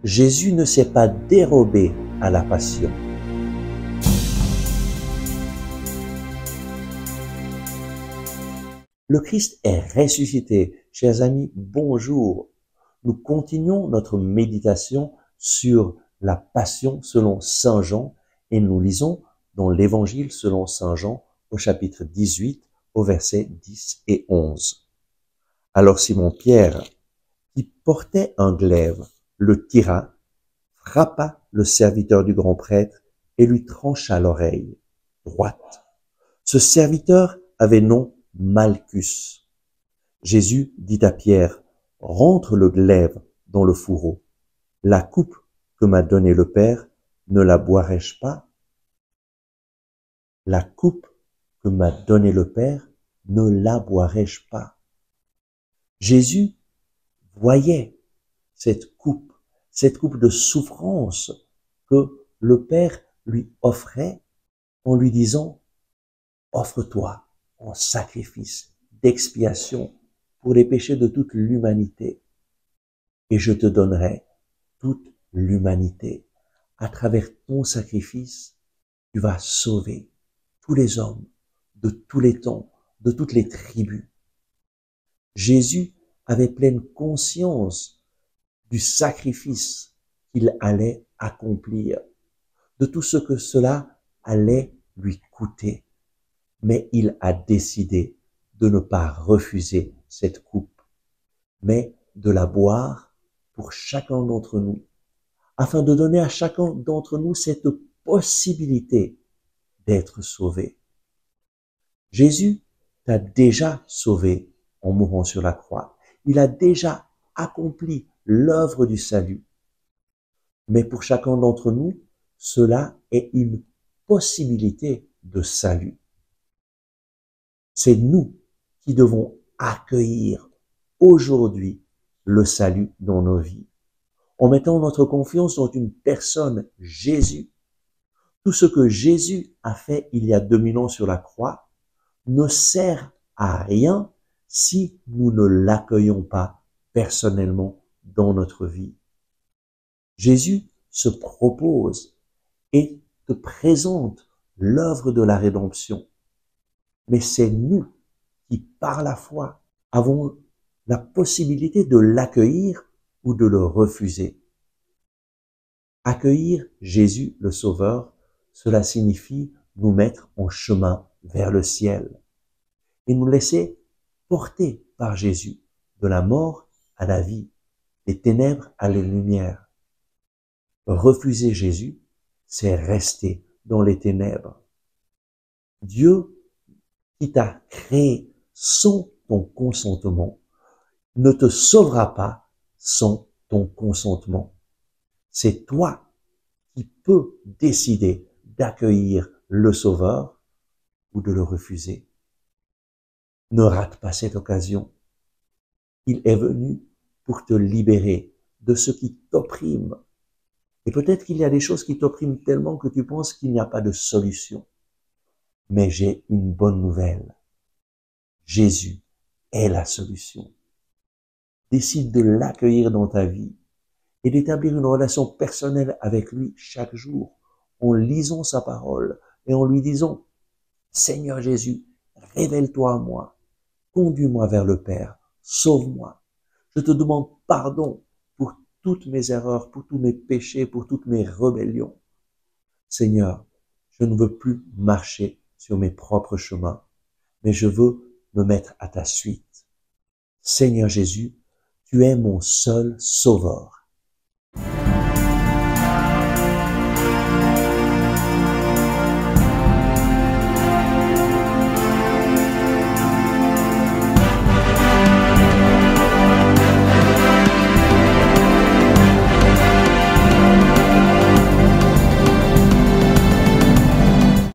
Jésus ne s'est pas dérobé à la passion. Le Christ est ressuscité. Chers amis, bonjour. Nous continuons notre méditation sur la passion selon Saint Jean et nous lisons dans l'Évangile selon Saint Jean au chapitre 18 au verset 10 et 11. Alors Simon-Pierre, qui portait un glaive, le tira, frappa le serviteur du grand prêtre et lui trancha l'oreille droite. Ce serviteur avait nom Malchus. Jésus dit à Pierre, « Rentre le glaive dans le fourreau. La coupe que m'a donnée le Père, ne la boirai-je pas? La coupe que m'a donnée le Père, ne la boirai-je pas? » Jésus voyait cette coupe de souffrance que le Père lui offrait en lui disant, « Offre-toi en sacrifice d'expiation pour les péchés de toute l'humanité, et je te donnerai toute l'humanité. À travers ton sacrifice, tu vas sauver tous les hommes de tous les temps, de toutes les tribus. » Jésus avait pleine conscience du sacrifice qu'il allait accomplir, de tout ce que cela allait lui coûter. Mais il a décidé de ne pas refuser cette coupe, mais de la boire pour chacun d'entre nous, afin de donner à chacun d'entre nous cette possibilité d'être sauvé. Jésus t'a déjà sauvé en mourant sur la croix. Il a déjà accompli l'œuvre du salut. Mais pour chacun d'entre nous, cela est une possibilité de salut. C'est nous qui devons accueillir aujourd'hui le salut dans nos vies, en mettant notre confiance dans une personne, Jésus. Tout ce que Jésus a fait il y a 2000 ans sur la croix ne sert à rien si nous ne l'accueillons pas personnellement dans notre vie. Jésus se propose et te présente l'œuvre de la rédemption. Mais c'est nous qui, par la foi, avons la possibilité de l'accueillir ou de le refuser. Accueillir Jésus le Sauveur, cela signifie nous mettre en chemin vers le ciel et nous laisser porter par Jésus de la mort à la vie, des ténèbres à la lumière. Refuser Jésus, c'est rester dans les ténèbres. Dieu qui t'a créé sans ton consentement ne te sauvera pas sans ton consentement. C'est toi qui peux décider d'accueillir le Sauveur ou de le refuser. Ne rate pas cette occasion. Il est venu pour te libérer de ce qui t'opprime. Et peut-être qu'il y a des choses qui t'oppriment tellement que tu penses qu'il n'y a pas de solution. Mais j'ai une bonne nouvelle. Jésus est la solution. Décide de l'accueillir dans ta vie et d'établir une relation personnelle avec lui chaque jour en lisant sa parole et en lui disant, « Seigneur Jésus, révèle-toi à moi, conduis-moi vers le Père, sauve-moi. Je te demande pardon pour toutes mes erreurs, pour tous mes péchés, pour toutes mes rébellions. Seigneur, je ne veux plus marcher sur mes propres chemins, mais je veux me mettre à ta suite. Seigneur Jésus, tu es mon seul sauveur.